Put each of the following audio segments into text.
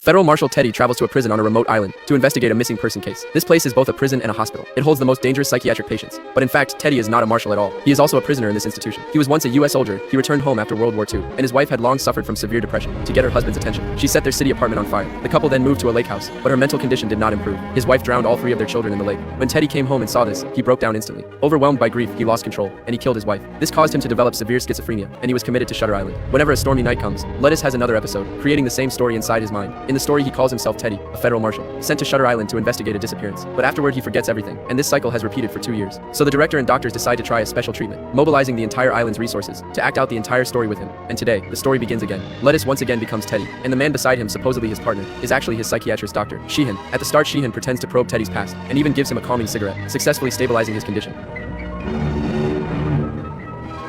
Federal Marshal Teddy travels to a prison on a remote island to investigate a missing person case. This place is both a prison and a hospital. It holds the most dangerous psychiatric patients. But in fact, Teddy is not a marshal at all. He is also a prisoner in this institution. He was once a US soldier. He returned home after World War II, and his wife had long suffered from severe depression. To get her husband's attention, she set their city apartment on fire. The couple then moved to a lake house, but her mental condition did not improve. His wife drowned all three of their children in the lake. When Teddy came home and saw this, he broke down instantly. Overwhelmed by grief, he lost control, and he killed his wife. This caused him to develop severe schizophrenia, and he was committed to Shutter Island. Whenever a stormy night comes, Lettuce has another episode, creating the same story inside his mind. In the story, he calls himself Teddy, a federal marshal, sent to Shutter Island to investigate a disappearance. But afterward he forgets everything, and this cycle has repeated for 2 years. So the director and doctors decide to try a special treatment, mobilizing the entire island's resources to act out the entire story with him. And today, the story begins again. Lettuce once again becomes Teddy, and the man beside him, supposedly his partner, is actually his psychiatrist doctor, Sheehan. At the start, Sheehan pretends to probe Teddy's past, and even gives him a calming cigarette, successfully stabilizing his condition.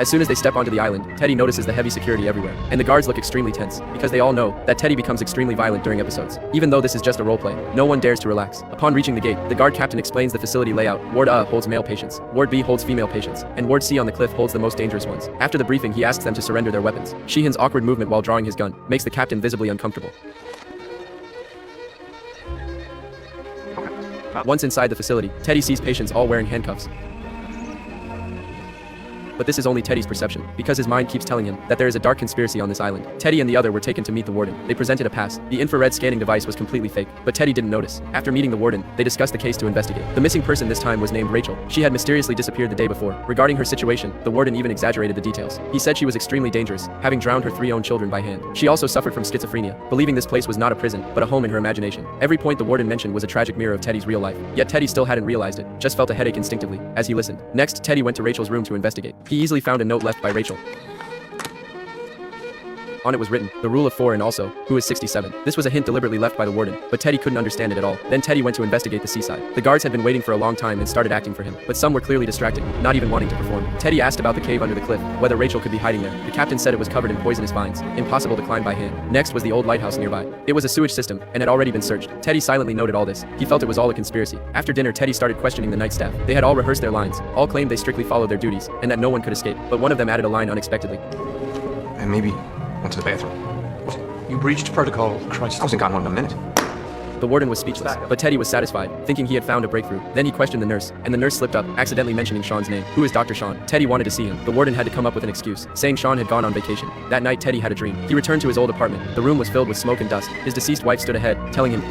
As soon as they step onto the island, Teddy notices the heavy security everywhere, and the guards look extremely tense, because they all know that Teddy becomes extremely violent during episodes. Even though this is just a roleplay, no one dares to relax. Upon reaching the gate, the guard captain explains the facility layout. Ward A holds male patients, Ward B holds female patients, and Ward C on the cliff holds the most dangerous ones. After the briefing, he asks them to surrender their weapons. Sheehan's awkward movement while drawing his gun makes the captain visibly uncomfortable. Once inside the facility, Teddy sees patients all wearing handcuffs. But this is only Teddy's perception, because his mind keeps telling him that there is a dark conspiracy on this island. Teddy and the other were taken to meet the warden. They presented a pass. The infrared scanning device was completely fake, but Teddy didn't notice. After meeting the warden, they discussed the case to investigate. The missing person this time was named Rachel. She had mysteriously disappeared the day before. Regarding her situation, the warden even exaggerated the details. He said she was extremely dangerous, having drowned her 3 own children by hand. She also suffered from schizophrenia, believing this place was not a prison, but a home in her imagination. Every point the warden mentioned was a tragic mirror of Teddy's real life. Yet Teddy still hadn't realized it, just felt a headache instinctively, as he listened. Next, Teddy went to Rachel's room to investigate. He easily found a note left by Rachel. On it was written, the rule of 4 and also, who is 67. This was a hint deliberately left by the warden, but Teddy couldn't understand it at all. Then Teddy went to investigate the seaside. The guards had been waiting for a long time and started acting for him, but some were clearly distracted, not even wanting to perform. Teddy asked about the cave under the cliff, whether Rachel could be hiding there. The captain said it was covered in poisonous vines, impossible to climb by hand. Next was the old lighthouse nearby. It was a sewage system, and had already been searched. Teddy silently noted all this. He felt it was all a conspiracy. After dinner, Teddy started questioning the night staff. They had all rehearsed their lines, all claimed they strictly followed their duties, and that no one could escape. But one of them added a line unexpectedly. And maybe went to the bathroom. You breached protocol, Christ. I wasn't gone more than a minute. The warden was speechless, but Teddy was satisfied, thinking he had found a breakthrough. Then he questioned the nurse, and the nurse slipped up, accidentally mentioning Sean's name. Who is Dr. Sean? Teddy wanted to see him. The warden had to come up with an excuse, saying Sean had gone on vacation. That night, Teddy had a dream. He returned to his old apartment. The room was filled with smoke and dust. His deceased wife stood ahead, telling him,